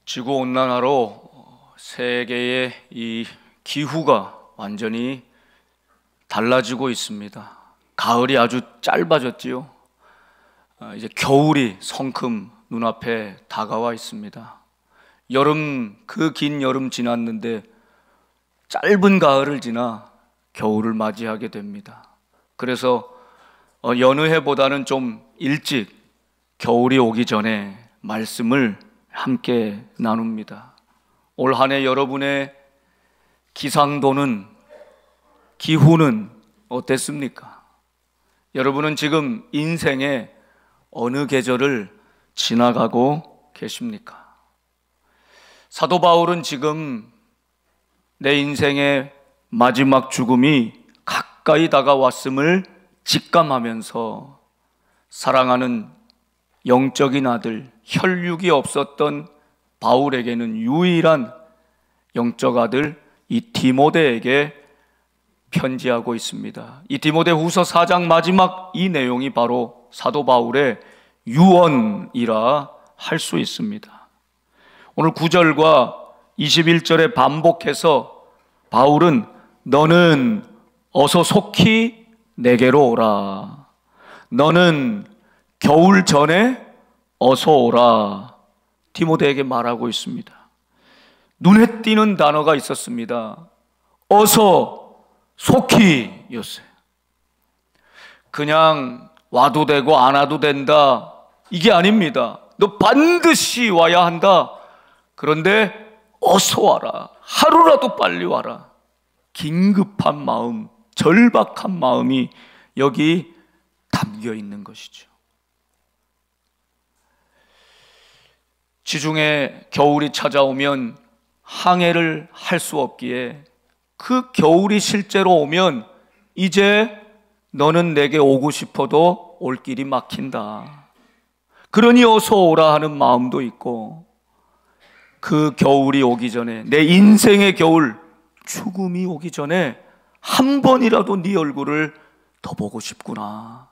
지구온난화로 세계의 이 기후가 완전히 달라지고 있습니다. 가을이 아주 짧아졌지요. 이제 겨울이 성큼 눈앞에 다가와 있습니다. 그 긴 여름 지났는데 짧은 가을을 지나 겨울을 맞이하게 됩니다. 그래서 여느 해보다는 좀 일찍 겨울이 오기 전에 말씀을 함께 나눕니다. 올 한 해 여러분의 기상도는, 기후는 어땠습니까? 여러분은 지금 인생의 어느 계절을 지나가고 계십니까? 사도 바울은 지금 내 인생의 마지막 죽음이 가까이 다가왔음을 직감하면서 사랑하는 영적인 아들, 혈육이 없었던 바울에게는 유일한 영적 아들 이 디모데에게 편지하고 있습니다. 이 디모데후서 4장 마지막 이 내용이 바로 사도 바울의 유언이라 할 수 있습니다. 오늘 9절과 21절에 반복해서 바울은 너는 어서 속히 내게로 오라. 너는 겨울 전에 어서 오라. 디모데에게 말하고 있습니다. 눈에 띄는 단어가 있었습니다. 어서 속히 였어요. 그냥 와도 되고 안 와도 된다, 이게 아닙니다. 너 반드시 와야 한다. 그런데 어서 와라. 하루라도 빨리 와라. 긴급한 마음, 절박한 마음이 여기 담겨 있는 것이죠. 지중해 겨울이 찾아오면 항해를 할 수 없기에 그 겨울이 실제로 오면 이제 너는 내게 오고 싶어도 올 길이 막힌다. 그러니 어서 오라 하는 마음도 있고, 그 겨울이 오기 전에, 내 인생의 겨울, 죽음이 오기 전에 한 번이라도 네 얼굴을 더 보고 싶구나.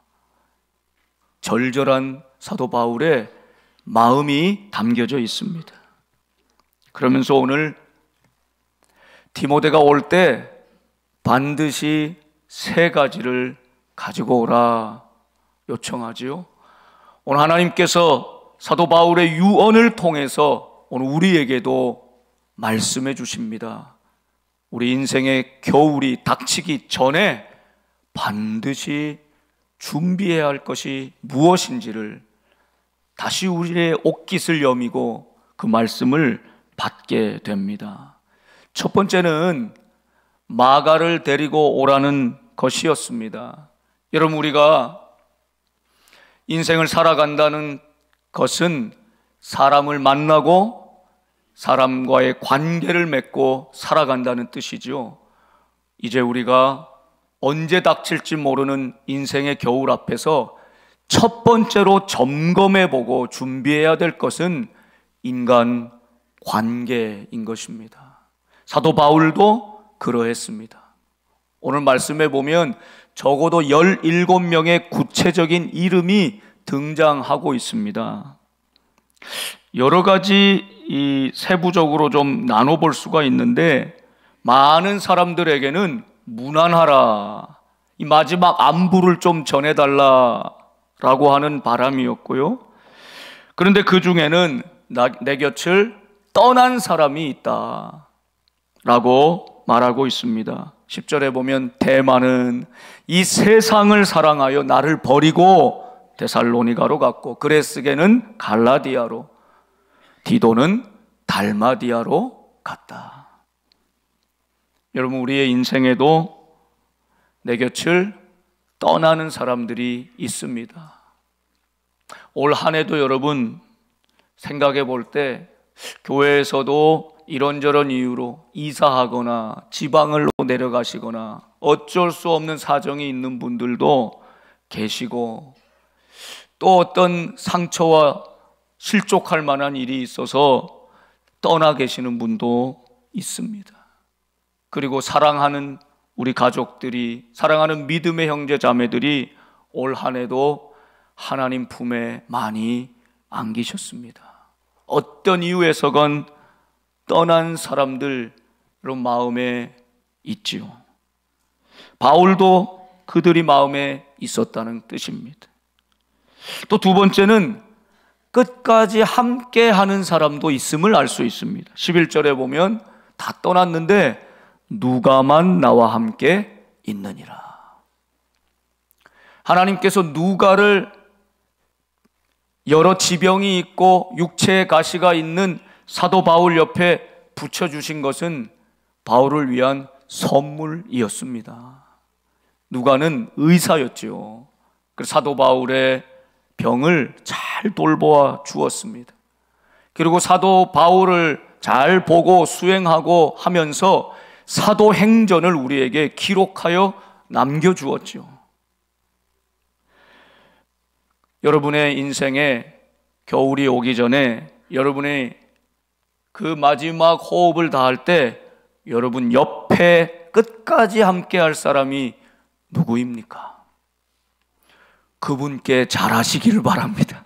절절한 사도 바울의 마음이 담겨져 있습니다. 그러면서 오늘 디모데가 올 때 반드시 3가지를 가지고 오라 요청하지요. 오늘 하나님께서 사도 바울의 유언을 통해서 오늘 우리에게도 말씀해 주십니다. 우리 인생의 겨울이 닥치기 전에 반드시 준비해야 할 것이 무엇인지를 다시 우리의 옷깃을 여미고 그 말씀을 받게 됩니다. 첫 번째는 마가를 데리고 오라는 것이었습니다. 여러분, 우리가 인생을 살아간다는 것은 사람을 만나고 사람과의 관계를 맺고 살아간다는 뜻이죠. 이제 우리가 언제 닥칠지 모르는 인생의 겨울 앞에서 첫 번째로 점검해보고 준비해야 될 것은 인간 관계인 것입니다. 사도 바울도 그러했습니다. 오늘 말씀해 보면 적어도 17명의 구체적인 이름이 등장하고 있습니다. 여러 가지 세부적으로 좀 나눠볼 수가 있는데, 많은 사람들에게는 무난하라, 이 마지막 안부를 좀 전해달라라고 하는 바람이었고요. 그런데 그 중에는 내 곁을 떠난 사람이 있다 라고 말하고 있습니다. 10절에 보면 데마는 이 세상을 사랑하여 나를 버리고 데살로니가로 갔고, 그레스게는 갈라디아로, 디도는 달마디아로 갔다. 여러분, 우리의 인생에도 내 곁을 떠나는 사람들이 있습니다. 올 한 해도 여러분 생각해 볼 때 교회에서도 이런저런 이유로 이사하거나 지방으로 내려가시거나 어쩔 수 없는 사정이 있는 분들도 계시고, 또 어떤 상처와 실족할 만한 일이 있어서 떠나 계시는 분도 있습니다. 그리고 사랑하는 우리 가족들이, 사랑하는 믿음의 형제 자매들이 올 한 해도 하나님 품에 많이 안기셨습니다. 어떤 이유에서건 떠난 사람들 마음에 있지요. 바울도 그들이 마음에 있었다는 뜻입니다. 또 두 번째는 끝까지 함께 하는 사람도 있음을 알 수 있습니다. 11절에 보면 다 떠났는데 누가만 나와 함께 있느니라. 하나님께서 누가를 여러 지병이 있고 육체의 가시가 있는 사도 바울 옆에 붙여주신 것은 바울을 위한 선물이었습니다. 누가는 의사였지요. 그래서 사도 바울의 병을 잘 돌보아 주었습니다. 그리고 사도 바울을 잘 보고 수행하고 하면서 사도행전을 우리에게 기록하여 남겨주었죠. 여러분의 인생에 겨울이 오기 전에 여러분이 그 마지막 호흡을 다할 때 여러분 옆에 끝까지 함께 할 사람이 누구입니까? 그분께 잘하시기를 바랍니다.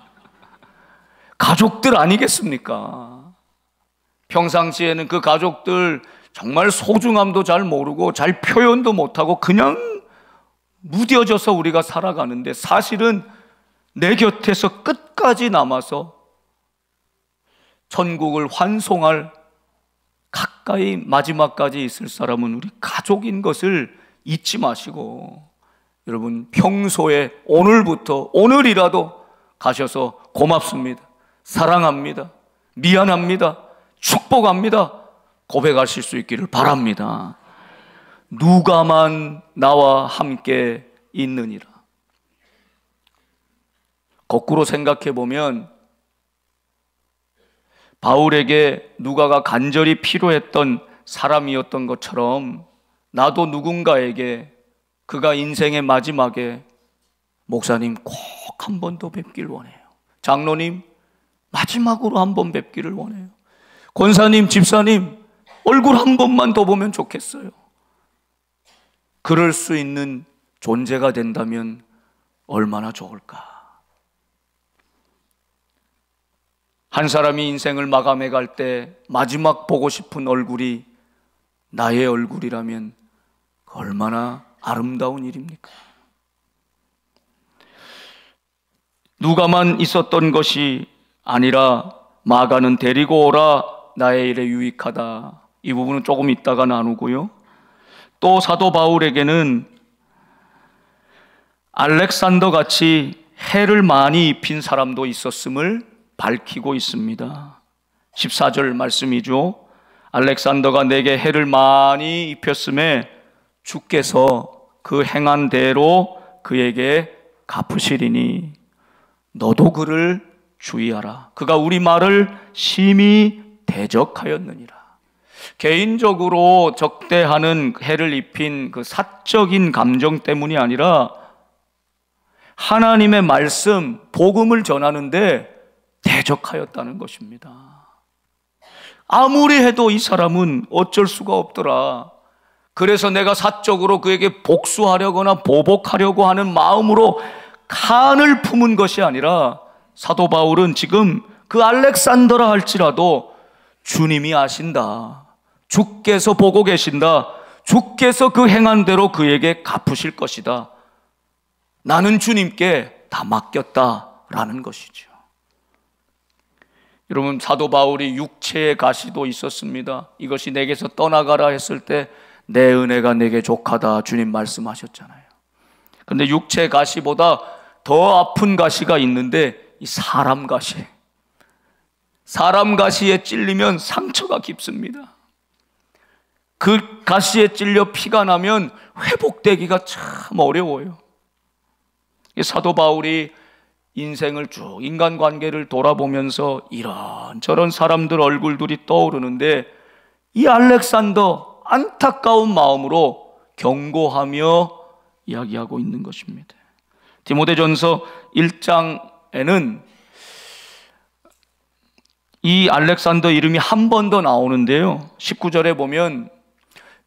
가족들 아니겠습니까? 평상시에는 그 가족들 정말 소중함도 잘 모르고 잘 표현도 못하고 그냥 무뎌져서 우리가 살아가는데 사실은 내 곁에서 끝까지 남아서 천국을 환송할 가까이 마지막까지 있을 사람은 우리 가족인 것을 잊지 마시고 여러분 평소에 오늘이라도 가셔서 고맙습니다, 사랑합니다, 미안합니다, 축복합니다 고백하실 수 있기를 바랍니다. 누가만 나와 함께 있느니라. 거꾸로 생각해 보면 바울에게 누가가 간절히 필요했던 사람이었던 것처럼 나도 누군가에게 그가 인생의 마지막에 목사님 꼭 한 번 더 뵙길 원해요. 장로님 마지막으로 한 번 뵙기를 원해요. 권사님, 집사님 얼굴 한 번만 더 보면 좋겠어요. 그럴 수 있는 존재가 된다면 얼마나 좋을까. 한 사람이 인생을 마감해 갈 때 마지막 보고 싶은 얼굴이 나의 얼굴이라면 얼마나 아름다운 일입니까? 누가만 있었던 것이 아니라 마가는 데리고 오라 나의 일에 유익하다. 이 부분은 조금 이따가 나누고요. 또 사도 바울에게는 알렉산더 같이 해를 많이 입힌 사람도 있었음을 밝히고 있습니다. 14절 말씀이죠. 알렉산더가 내게 해를 많이 입혔음에 주께서 그 행한 대로 그에게 갚으시리니 너도 그를 주의하라. 그가 우리 말을 심히 대적하였느니라. 개인적으로 적대하는 해를 입힌 그 사적인 감정 때문이 아니라 하나님의 말씀, 복음을 전하는데 대적하였다는 것입니다. 아무리 해도 이 사람은 어쩔 수가 없더라. 그래서 내가 사적으로 그에게 복수하려거나 보복하려고 하는 마음으로 간을 품은 것이 아니라 사도 바울은 지금 그 알렉산더라 할지라도 주님이 아신다. 주께서 보고 계신다. 주께서 그 행한 대로 그에게 갚으실 것이다. 나는 주님께 다 맡겼다라는 것이죠. 여러분 사도 바울이 육체의 가시도 있었습니다. 이것이 내게서 떠나가라 했을 때 내 은혜가 내게 족하다 주님 말씀하셨잖아요. 그런데 육체의 가시보다 더 아픈 가시가 있는데 이 사람 가시. 사람 가시에 찔리면 상처가 깊습니다. 그 가시에 찔려 피가 나면 회복되기가 참 어려워요. 사도 바울이 인생을 쭉 인간관계를 돌아보면서 이런저런 사람들 얼굴들이 떠오르는데 이 알렉산더 안타까운 마음으로 경고하며 이야기하고 있는 것입니다. 디모데전서 1장에는 이 알렉산더 이름이 한 번 더 나오는데요. 19절에 보면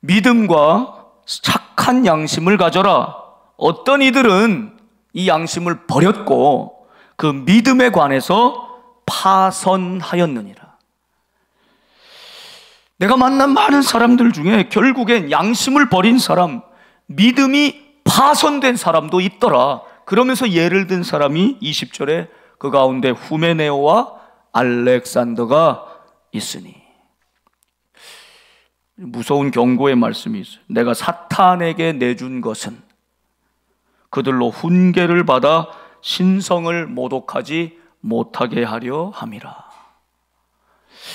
믿음과 착한 양심을 가져라. 어떤 이들은 이 양심을 버렸고 그 믿음에 관해서 파선하였느니라. 내가 만난 많은 사람들 중에 결국엔 양심을 버린 사람, 믿음이 파선된 사람도 있더라. 그러면서 예를 든 사람이 20절에 그 가운데 후메네오와 알렉산더가 있으니. 무서운 경고의 말씀이 있어요. 내가 사탄에게 내준 것은 그들로 훈계를 받아 신성을 모독하지 못하게 하려 함이라.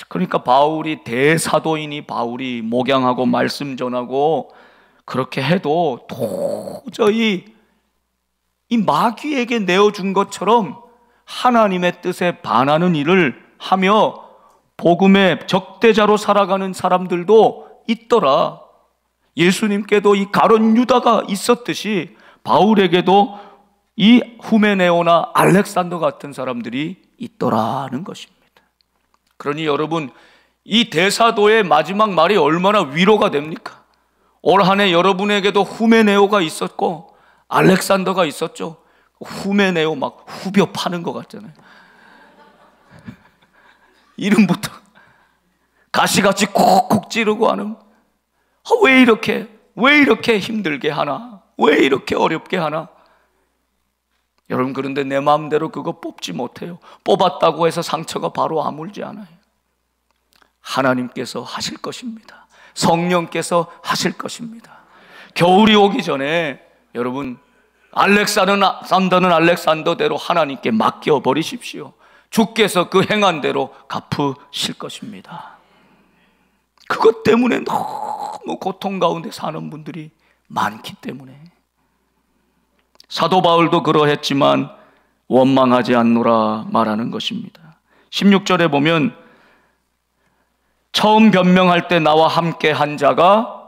그러니까 바울이, 대사도인이 바울이 목양하고 말씀 전하고 그렇게 해도 도저히 이 마귀에게 내어준 것처럼 하나님의 뜻에 반하는 일을 하며 복음의 적대자로 살아가는 사람들도 있더라. 예수님께도 이 가룟 유다가 있었듯이 바울에게도 이 후메네오나 알렉산더 같은 사람들이 있더라는 것입니다. 그러니 여러분, 이 대사도의 마지막 말이 얼마나 위로가 됩니까? 올 한 해 여러분에게도 후메네오가 있었고 알렉산더가 있었죠. 후메네오 막 후벼 파는 것 같잖아요. 이름부터 가시같이 콕콕 찌르고 하는, 왜 이렇게 힘들게 하나? 왜 이렇게 어렵게 하나? 여러분, 그런데 내 마음대로 그거 뽑지 못해요. 뽑았다고 해서 상처가 바로 아물지 않아요. 하나님께서 하실 것입니다. 성령께서 하실 것입니다. 겨울이 오기 전에 여러분, 알렉산더는 알렉산더대로 하나님께 맡겨버리십시오. 주께서 그 행한 대로 갚으실 것입니다. 그것 때문에 너무 고통 가운데 사는 분들이 많기 때문에. 사도 바울도 그러했지만 원망하지 않노라 말하는 것입니다. 16절에 보면 처음 변명할 때 나와 함께 한 자가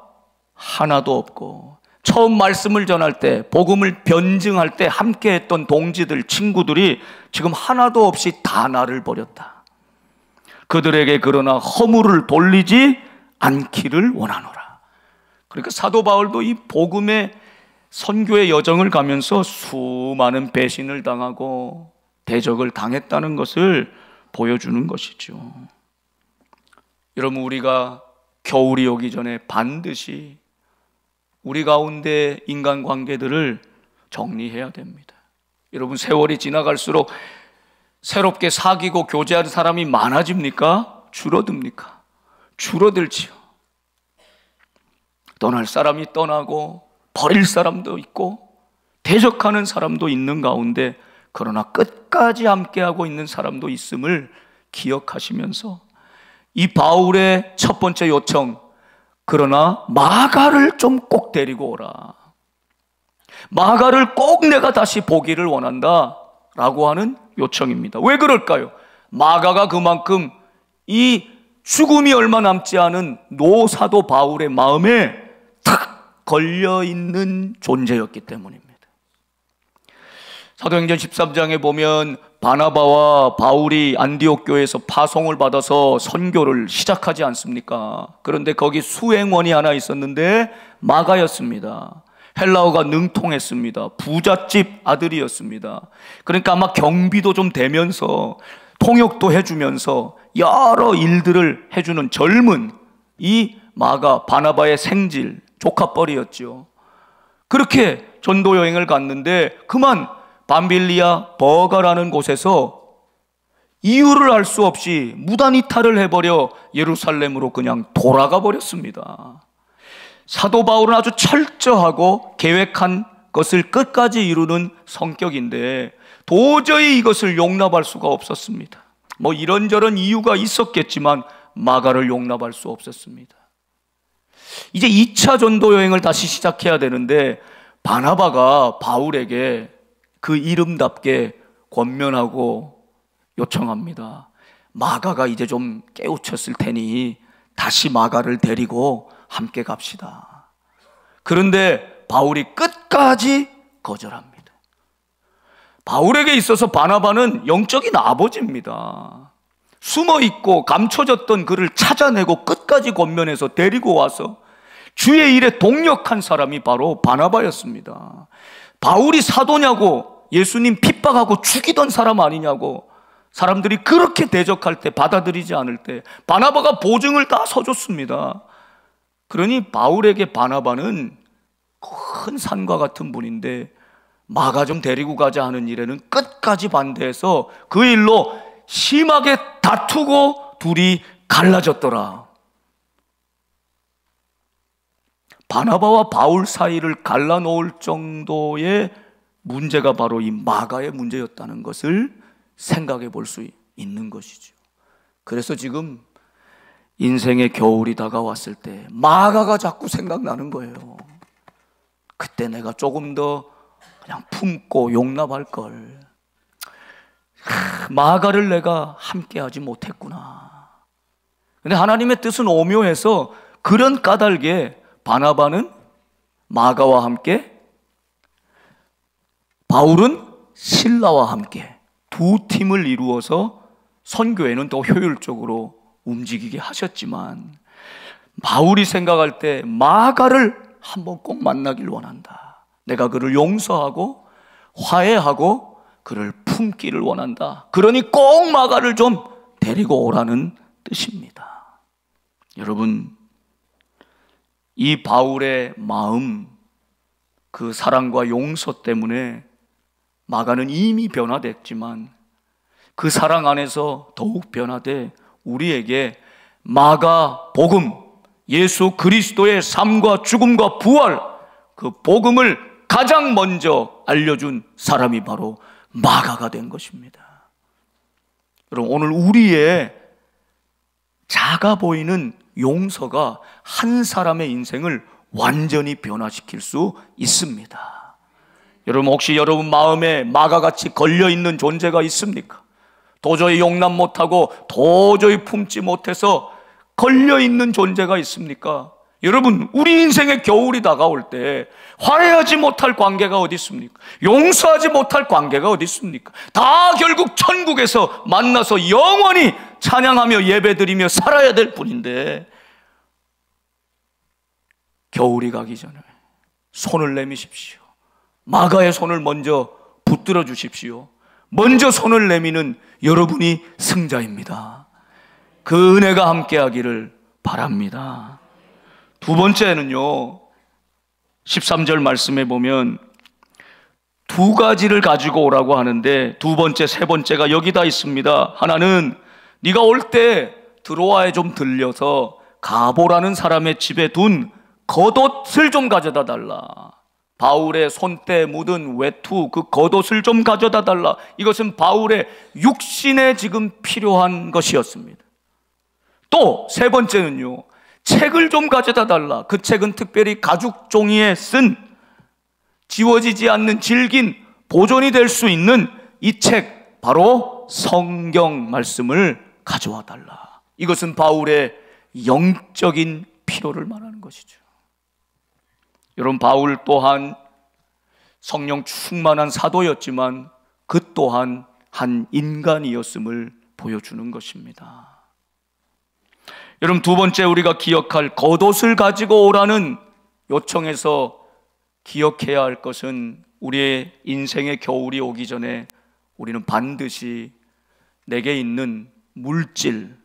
하나도 없고, 처음 말씀을 전할 때, 복음을 변증할 때 함께 했던 동지들, 친구들이 지금 하나도 없이 다 나를 버렸다. 그들에게 그러나 허물을 돌리지 않기를 원하노라. 그러니까 사도 바울도 이 복음의 선교의 여정을 가면서 수많은 배신을 당하고 대적을 당했다는 것을 보여주는 것이죠. 여러분, 우리가 겨울이 오기 전에 반드시 우리 가운데 인간관계들을 정리해야 됩니다. 여러분, 세월이 지나갈수록 새롭게 사귀고 교제하는 사람이 많아집니까? 줄어듭니까? 줄어들지요. 떠날 사람이 떠나고 버릴 사람도 있고 대적하는 사람도 있는 가운데, 그러나 끝까지 함께하고 있는 사람도 있음을 기억하시면서 이 바울의 첫 번째 요청, 그러나 마가를 좀 꼭 데리고 오라. 마가를 꼭 내가 다시 보기를 원한다 라고 하는 요청입니다. 왜 그럴까요? 마가가 그만큼 이 죽음이 얼마 남지 않은 노사도 바울의 마음에 탁 걸려있는 존재였기 때문입니다. 사도행전 13장에 보면 바나바와 바울이 안디옥 교회에서 파송을 받아서 선교를 시작하지 않습니까? 그런데 거기 수행원이 하나 있었는데 마가였습니다. 헬라어가 능통했습니다. 부잣집 아들이었습니다. 그러니까 아마 경비도 좀 되면서 통역도 해주면서 여러 일들을 해주는 젊은 이 마가, 바나바의 생질, 조카뻘이었죠. 그렇게 전도 여행을 갔는데 그만 밤빌리아 버가라는 곳에서 이유를 알 수 없이 무단 이탈을 해버려 예루살렘으로 그냥 돌아가 버렸습니다. 사도 바울은 아주 철저하고 계획한 것을 끝까지 이루는 성격인데 도저히 이것을 용납할 수가 없었습니다. 뭐 이런저런 이유가 있었겠지만 마가를 용납할 수 없었습니다. 이제 2차 전도 여행을 다시 시작해야 되는데 바나바가 바울에게 그 이름답게 권면하고 요청합니다. 마가가 이제 좀 깨우쳤을 테니 다시 마가를 데리고 함께 갑시다. 그런데 바울이 끝까지 거절합니다. 바울에게 있어서 바나바는 영적인 아버지입니다. 숨어있고 감춰졌던 그를 찾아내고 끝까지 권면해서 데리고 와서 주의 일에 동력한 사람이 바로 바나바였습니다. 바울이 사도냐고, 예수님 핍박하고 죽이던 사람 아니냐고 사람들이 그렇게 대적할 때, 받아들이지 않을 때 바나바가 보증을 다 서줬습니다. 그러니 바울에게 바나바는 큰 산과 같은 분인데 마가 좀 데리고 가자 하는 일에는 끝까지 반대해서 그 일로 심하게 다투고 둘이 갈라졌더라. 바나바와 바울 사이를 갈라놓을 정도의 문제가 바로 이 마가의 문제였다는 것을 생각해 볼 수 있는 것이죠. 그래서 지금 인생의 겨울이 다가왔을 때 마가가 자꾸 생각나는 거예요. 그때 내가 조금 더 그냥 품고 용납할 걸. 마가를 내가 함께하지 못했구나. 근데 하나님의 뜻은 오묘해서 그런 까닭에 바나바는 마가와 함께, 바울은 실라와 함께 두 팀을 이루어서 선교회는 더 효율적으로 움직이게 하셨지만, 바울이 생각할 때 마가를 한번 꼭 만나길 원한다. 내가 그를 용서하고 화해하고 그를 품기를 원한다. 그러니 꼭 마가를 좀 데리고 오라는 뜻입니다. 여러분, 이 바울의 마음, 그 사랑과 용서 때문에 마가는 이미 변화됐지만 그 사랑 안에서 더욱 변화돼 우리에게 마가 복음, 예수 그리스도의 삶과 죽음과 부활, 그 복음을 가장 먼저 알려준 사람이 바로 마가가 된 것입니다. 여러분, 오늘 우리의 작아 보이는 용서가 한 사람의 인생을 완전히 변화시킬 수 있습니다. 여러분, 혹시 여러분 마음에 마가같이 걸려있는 존재가 있습니까? 도저히 용납 못하고 도저히 품지 못해서 걸려있는 존재가 있습니까? 여러분, 우리 인생의 겨울이 다가올 때 화해하지 못할 관계가 어디 있습니까? 용서하지 못할 관계가 어디 있습니까? 다 결국 천국에서 만나서 영원히 찬양하며 예배드리며 살아야 될 뿐인데, 겨울이 가기 전에 손을 내미십시오. 마가의 손을 먼저 붙들어 주십시오. 먼저 손을 내미는 여러분이 승자입니다. 그 은혜가 함께하기를 바랍니다. 두 번째는요, 13절 말씀에 보면 두 가지를 가지고 오라고 하는데, 두 번째, 세 번째가 여기다 있습니다. 하나는 네가 올 때 드로아에 좀 들려서 가보라는 사람의 집에 둔 겉옷을 좀 가져다 달라. 바울의 손때 묻은 외투, 그 겉옷을 좀 가져다 달라. 이것은 바울의 육신에 지금 필요한 것이었습니다. 또 세 번째는요, 책을 좀 가져다 달라. 그 책은 특별히 가죽 종이에 쓴, 지워지지 않는 질긴 보존이 될 수 있는 이 책, 바로 성경 말씀을 가져와 달라. 이것은 바울의 영적인 필요를 말하는 것이죠. 여러분, 바울 또한 성령 충만한 사도였지만 그 또한 한 인간이었음을 보여주는 것입니다. 여러분, 두 번째 우리가 기억할 겉옷을 가지고 오라는 요청에서 기억해야 할 것은, 우리의 인생의 겨울이 오기 전에 우리는 반드시 내게 있는 물질,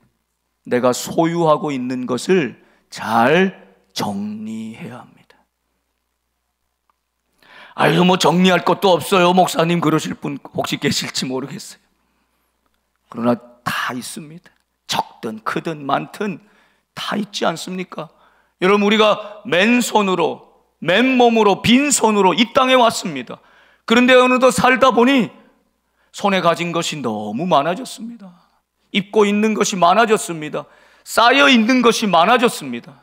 내가 소유하고 있는 것을 잘 정리해야 합니다. 아유, 뭐 정리할 것도 없어요, 목사님, 그러실 분 혹시 계실지 모르겠어요. 그러나 다 있습니다. 적든 크든 많든 다 있지 않습니까? 여러분, 우리가 맨손으로, 맨몸으로, 빈손으로 이 땅에 왔습니다. 그런데 어느덧 살다 보니 손에 가진 것이 너무 많아졌습니다. 입고 있는 것이 많아졌습니다. 쌓여 있는 것이 많아졌습니다.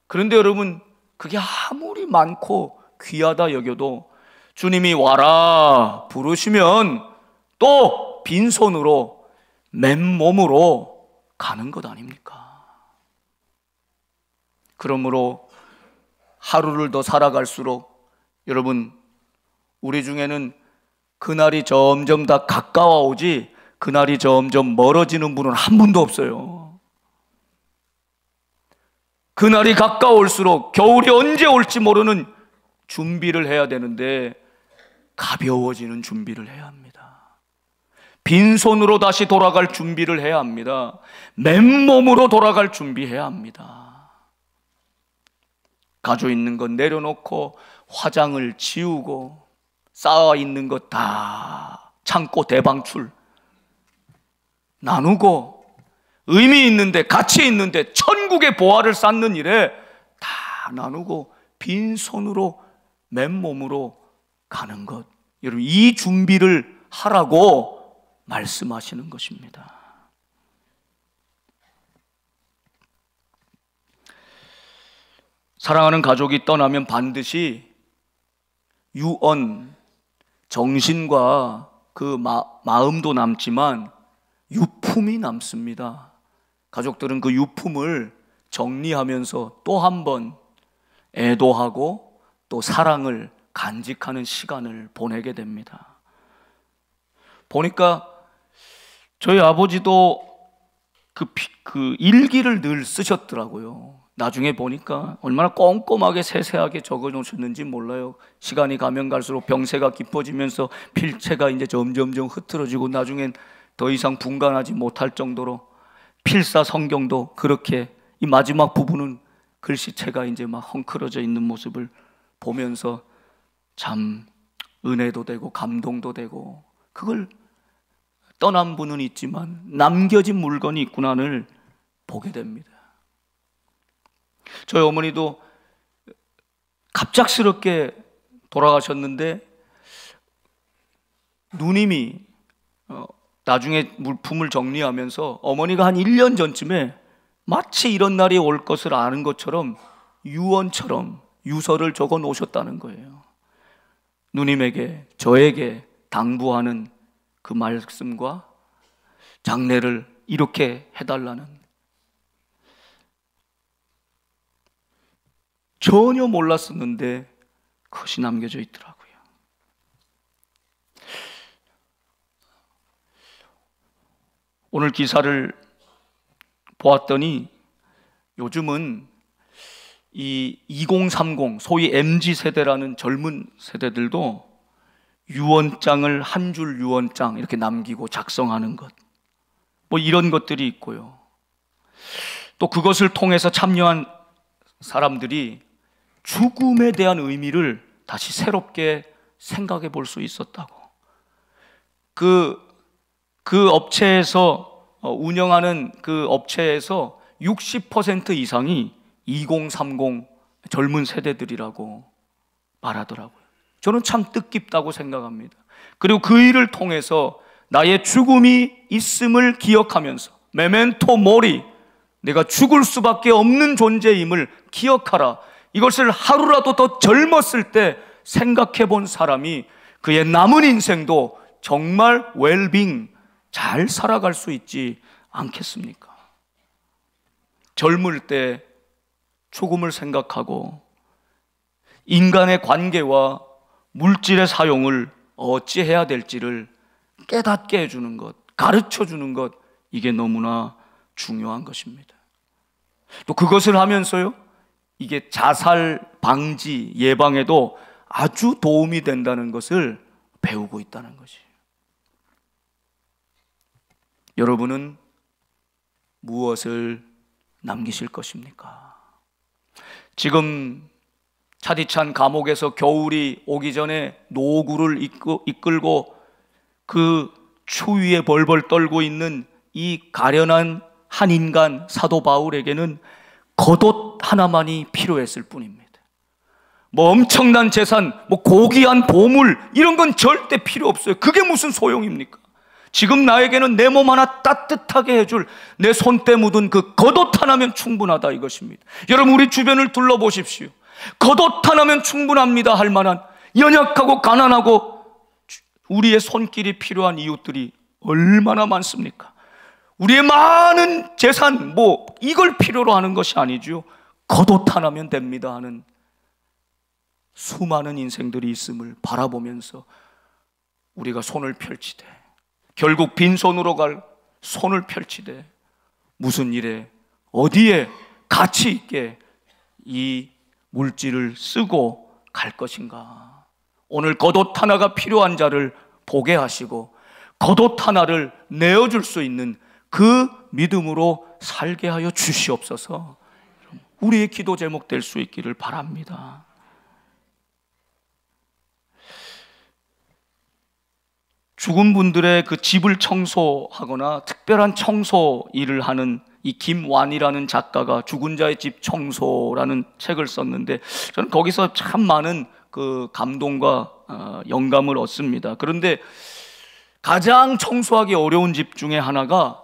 그런데 여러분, 그게 아무리 많고 귀하다 여겨도 주님이 와라 부르시면 또 빈손으로, 맨몸으로 가는 것 아닙니까? 그러므로 하루를 더 살아갈수록 여러분, 우리 중에는 그날이 점점 다 가까워오지 그날이 점점 멀어지는 분은 한 분도 없어요. 그날이 가까울수록 겨울이 언제 올지 모르는 준비를 해야 되는데 가벼워지는 준비를 해야 합니다. 빈손으로 다시 돌아갈 준비를 해야 합니다. 맨몸으로 돌아갈 준비해야 합니다. 가지고 있는 것 내려놓고 화장을 지우고 쌓아 있는 것 다 창고 대방출 나누고 의미 있는데 가치 있는데 천국의 보화를 쌓는 일에 다 나누고 빈손으로 맨몸으로 가는 것, 여러분 이 준비를 하라고 말씀하시는 것입니다. 사랑하는 가족이 떠나면 반드시 유언, 정신과 그 마음도 남지만 유품이 남습니다. 가족들은 그 유품을 정리하면서 또 한 번 애도하고 또 사랑을 간직하는 시간을 보내게 됩니다. 보니까 저희 아버지도 그 일기를 늘 쓰셨더라고요. 나중에 보니까 얼마나 꼼꼼하게 세세하게 적어 놓으셨는지 몰라요. 시간이 가면 갈수록 병세가 깊어지면서 필체가 이제 점점점 흐트러지고 나중엔 더 이상 분간하지 못할 정도로 필사 성경도 그렇게 이 마지막 부분은 글씨체가 이제 막 헝클어져 있는 모습을 보면서 참 은혜도 되고 감동도 되고, 그걸 떠난 분은 있지만 남겨진 물건이 있구나를 보게 됩니다. 저희 어머니도 갑작스럽게 돌아가셨는데 누님이 나중에 물품을 정리하면서 어머니가 한 1년 전쯤에 마치 이런 날이 올 것을 아는 것처럼 유언처럼 유서를 적어 놓으셨다는 거예요. 누님에게, 저에게 당부하는 그 말씀과 장례를 이렇게 해달라는, 전혀 몰랐었는데 그것이 남겨져 있더라고요. 오늘 기사를 보았더니 요즘은 이 2030 소위 MZ세대라는 젊은 세대들도 유언장을 한 줄 유언장 이렇게 남기고 작성하는 것, 뭐 이런 것들이 있고요. 또 그것을 통해서 참여한 사람들이 죽음에 대한 의미를 다시 새롭게 생각해 볼 수 있었다고. 그 업체에서 운영하는 그 업체에서 60% 이상이 2030 젊은 세대들이라고 말하더라고요. 저는 참 뜻깊다고 생각합니다. 그리고 그 일을 통해서 나의 죽음이 있음을 기억하면서 메멘토 모리, 내가 죽을 수밖에 없는 존재임을 기억하라, 이것을 하루라도 더 젊었을 때 생각해 본 사람이 그의 남은 인생도 정말 웰빙 잘 살아갈 수 있지 않겠습니까? 젊을 때 죽음을 생각하고 인간의 관계와 물질의 사용을 어찌해야 될지를 깨닫게 해주는 것, 가르쳐 주는 것, 이게 너무나 중요한 것입니다. 또 그것을 하면서요, 이게 자살 방지 예방에도 아주 도움이 된다는 것을 배우고 있다는 것이에요. 여러분은 무엇을 남기실 것입니까? 지금 차디찬 감옥에서 겨울이 오기 전에 노구를 이끌고 그 추위에 벌벌 떨고 있는 이 가련한 한 인간 사도 바울에게는 겉옷 하나만이 필요했을 뿐입니다. 뭐 엄청난 재산, 뭐 고귀한 보물, 이런 건 절대 필요 없어요. 그게 무슨 소용입니까? 지금 나에게는 내 몸 하나 따뜻하게 해줄 내 손때 묻은 그 겉옷 하나면 충분하다, 이것입니다. 여러분, 우리 주변을 둘러보십시오. 겉옷 하나면 충분합니다 할 만한 연약하고 가난하고 우리의 손길이 필요한 이웃들이 얼마나 많습니까? 우리의 많은 재산, 뭐 이걸 필요로 하는 것이 아니죠. 겉옷 하나면 됩니다 하는 수많은 인생들이 있음을 바라보면서 우리가 손을 펼치되, 결국 빈손으로 갈 손을 펼치되 무슨 일에 어디에 가치 있게 이 물질을 쓰고 갈 것인가. 오늘 겉옷 하나가 필요한 자를 보게 하시고 겉옷 하나를 내어줄 수 있는 그 믿음으로 살게 하여 주시옵소서. 우리의 기도 제목 될 수 있기를 바랍니다. 죽은 분들의 그 집을 청소하거나 특별한 청소 일을 하는 이 김완이라는 작가가 죽은 자의 집 청소라는 책을 썼는데, 저는 거기서 참 많은 그 감동과 영감을 얻습니다. 그런데 가장 청소하기 어려운 집 중에 하나가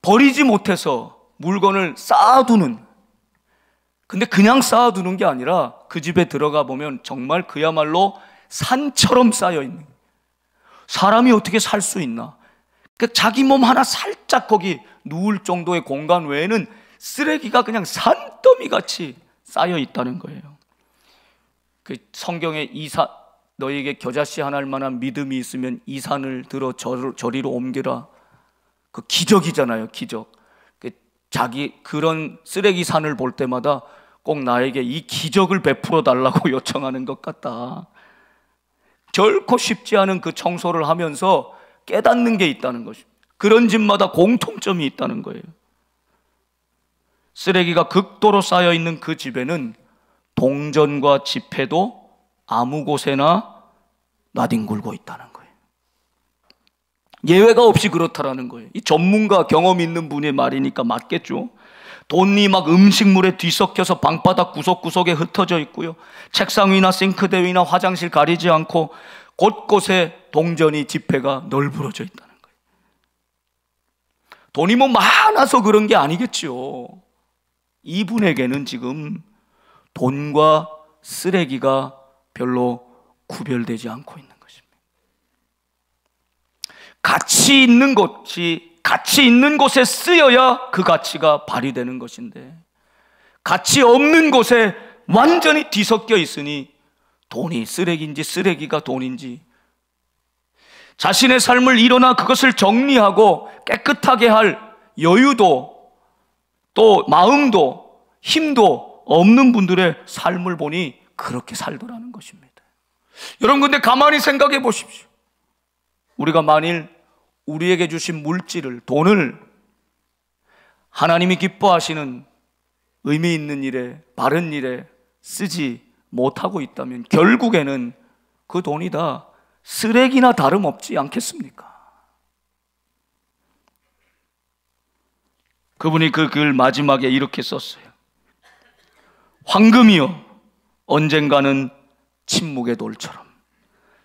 버리지 못해서 물건을 쌓아두는, 근데 그냥 쌓아두는 게 아니라 그 집에 들어가 보면 정말 그야말로 산처럼 쌓여있는, 사람이 어떻게 살 수 있나, 그 자기 몸 하나 살짝 거기 누울 정도의 공간 외에는 쓰레기가 그냥 산더미 같이 쌓여 있다는 거예요. 그 성경에 너에게 겨자씨 하나일 만한 믿음이 있으면 이 산을 들어 저리로 옮기라, 그 기적이잖아요, 기적. 자기 그런 쓰레기 산을 볼 때마다 꼭 나에게 이 기적을 베풀어 달라고 요청하는 것 같다. 결코 쉽지 않은 그 청소를 하면서 깨닫는 게 있다는 것입니다. 그런 집마다 공통점이 있다는 거예요. 쓰레기가 극도로 쌓여 있는 그 집에는 동전과 지폐도 아무 곳에나 나뒹굴고 있다는 거예요. 예외가 없이 그렇다라는 거예요. 이 전문가, 경험 있는 분의 말이니까 맞겠죠. 돈이 막 음식물에 뒤섞여서 방바닥 구석구석에 흩어져 있고요, 책상 위나 싱크대 위나 화장실 가리지 않고 곳곳에 동전이, 지폐가 널브러져 있다는 거예요. 돈이 뭐 많아서 그런 게 아니겠죠. 이분에게는 지금 돈과 쓰레기가 별로 구별되지 않고 있는 것입니다. 가치 있는 곳에 쓰여야 그 가치가 발휘되는 것인데, 가치 없는 곳에 완전히 뒤섞여 있으니 돈이 쓰레기인지 쓰레기가 돈인지, 자신의 삶을 일어나 그것을 정리하고 깨끗하게 할 여유도 또 마음도 힘도 없는 분들의 삶을 보니 그렇게 살더라는 것입니다. 여러분, 근데 가만히 생각해 보십시오. 우리가 만일 우리에게 주신 물질을, 돈을 하나님이 기뻐하시는 의미 있는 일에, 바른 일에 쓰지 못하고 있다면 결국에는 그 돈이 다 쓰레기나 다름없지 않겠습니까? 그분이 그 글 마지막에 이렇게 썼어요. 황금이여 언젠가는 침묵의 돌처럼,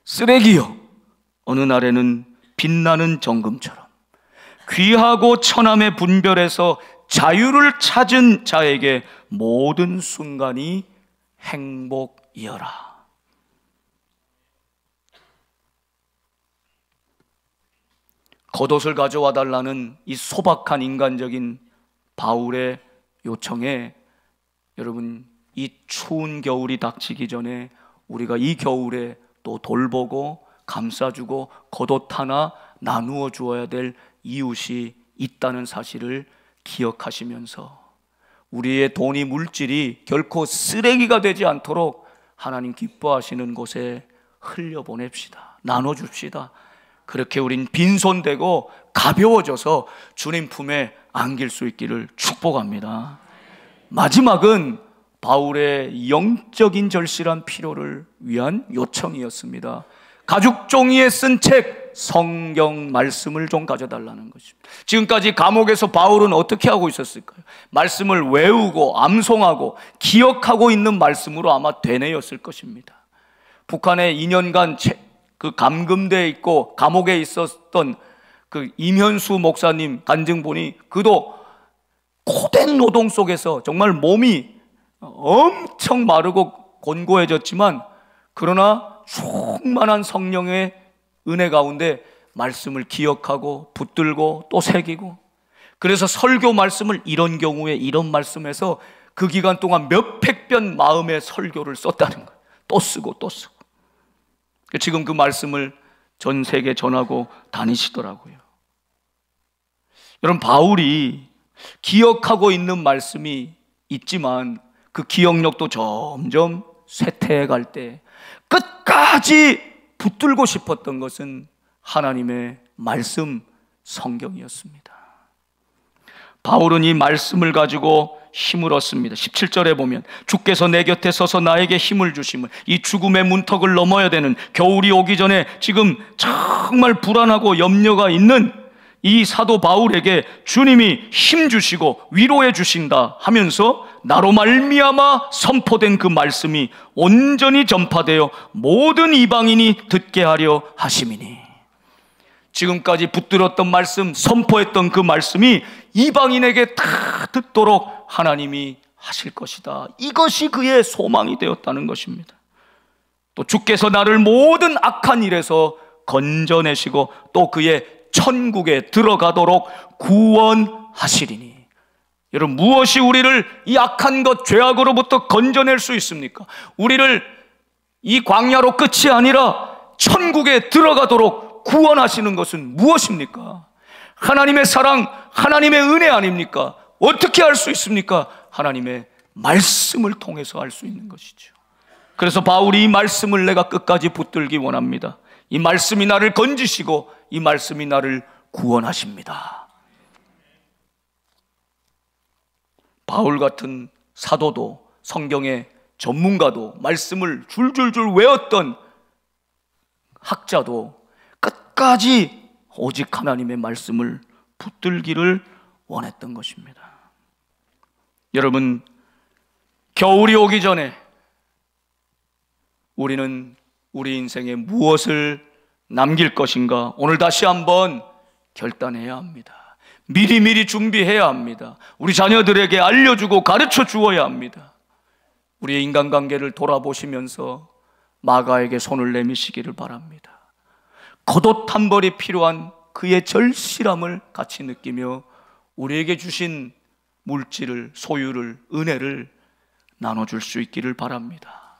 쓰레기여 어느 날에는 빛나는 정금처럼, 귀하고 천함의 분별에서 자유를 찾은 자에게 모든 순간이 행복이여라. 겉옷을 가져와 달라는 이 소박한 인간적인 바울의 요청에, 여러분, 이 추운 겨울이 닥치기 전에 우리가 이 겨울에 또 돌보고 감싸주고 겉옷 하나 나누어 주어야 될 이웃이 있다는 사실을 기억하시면서 우리의 돈이, 물질이 결코 쓰레기가 되지 않도록 하나님 기뻐하시는 곳에 흘려보냅시다. 나눠줍시다. 그렇게 우린 빈손되고 가벼워져서 주님 품에 안길 수 있기를 축복합니다. 마지막은 바울의 영적인 절실한 필요를 위한 요청이었습니다. 가죽 종이에 쓴 책, 성경 말씀을 좀 가져달라는 것입니다. 지금까지 감옥에서 바울은 어떻게 하고 있었을까요? 말씀을 외우고 암송하고 기억하고 있는 말씀으로 아마 되뇌었을 것입니다. 북한에 2년간 그 감금되어 있고 감옥에 있었던 그 임현수 목사님 간증 보니, 그도 고된 노동 속에서 정말 몸이 엄청 마르고 곤고해졌지만, 그러나 충만한 성령의 은혜 가운데 말씀을 기억하고 붙들고 또 새기고, 그래서 설교 말씀을 이런 경우에 이런 말씀에서 그 기간 동안 몇백 편 마음의 설교를 썼다는 거예요. 또 쓰고 또 쓰고. 지금 그 말씀을 전 세계에 전하고 다니시더라고요. 여러분, 바울이 기억하고 있는 말씀이 있지만 그 기억력도 점점 쇠퇴해 갈 때 끝까지 붙들고 싶었던 것은 하나님의 말씀 성경이었습니다. 바울은 이 말씀을 가지고 힘을 얻습니다. 17절에 보면 주께서 내 곁에 서서 나에게 힘을 주심을, 이 죽음의 문턱을 넘어야 되는, 겨울이 오기 전에 지금 정말 불안하고 염려가 있는 이 사도 바울에게 주님이 힘 주시고 위로해 주신다 하면서 나로 말미암아 선포된 그 말씀이 온전히 전파되어 모든 이방인이 듣게 하려 하심이니, 지금까지 붙들었던 말씀, 선포했던 그 말씀이 이방인에게 다 듣도록 하나님이 하실 것이다. 이것이 그의 소망이 되었다는 것입니다. 또 주께서 나를 모든 악한 일에서 건져내시고 또 그의 천국에 들어가도록 구원하시리니. 여러분, 무엇이 우리를 이 악한 것, 죄악으로부터 건져낼 수 있습니까? 우리를 이 광야로 끝이 아니라 천국에 들어가도록 구원하시는 것은 무엇입니까? 하나님의 사랑, 하나님의 은혜 아닙니까? 어떻게 할 수 있습니까? 하나님의 말씀을 통해서 할 수 있는 것이죠. 그래서 바울이 이 말씀을 내가 끝까지 붙들기 원합니다. 이 말씀이 나를 건지시고 이 말씀이 나를 구원하십니다. 바울 같은 사도도, 성경의 전문가도, 말씀을 줄줄줄 외웠던 학자도 끝까지 오직 하나님의 말씀을 붙들기를 원했던 것입니다. 여러분, 겨울이 오기 전에 우리는 우리 인생에 무엇을 남길 것인가, 오늘 다시 한번 결단해야 합니다. 미리미리 준비해야 합니다. 우리 자녀들에게 알려주고 가르쳐 주어야 합니다. 우리의 인간관계를 돌아보시면서 마가에게 손을 내미시기를 바랍니다. 겉옷 한 벌이 필요한 그의 절실함을 같이 느끼며 우리에게 주신 물질을, 소유를, 은혜를 나눠줄 수 있기를 바랍니다.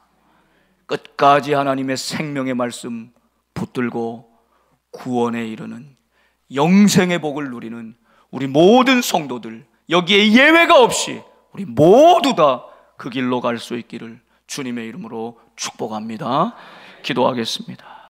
끝까지 하나님의 생명의 말씀 붙들고 구원에 이르는, 영생의 복을 누리는 우리 모든 성도들, 여기에 예외가 없이 우리 모두 다 그 길로 갈 수 있기를 주님의 이름으로 축복합니다. 기도하겠습니다.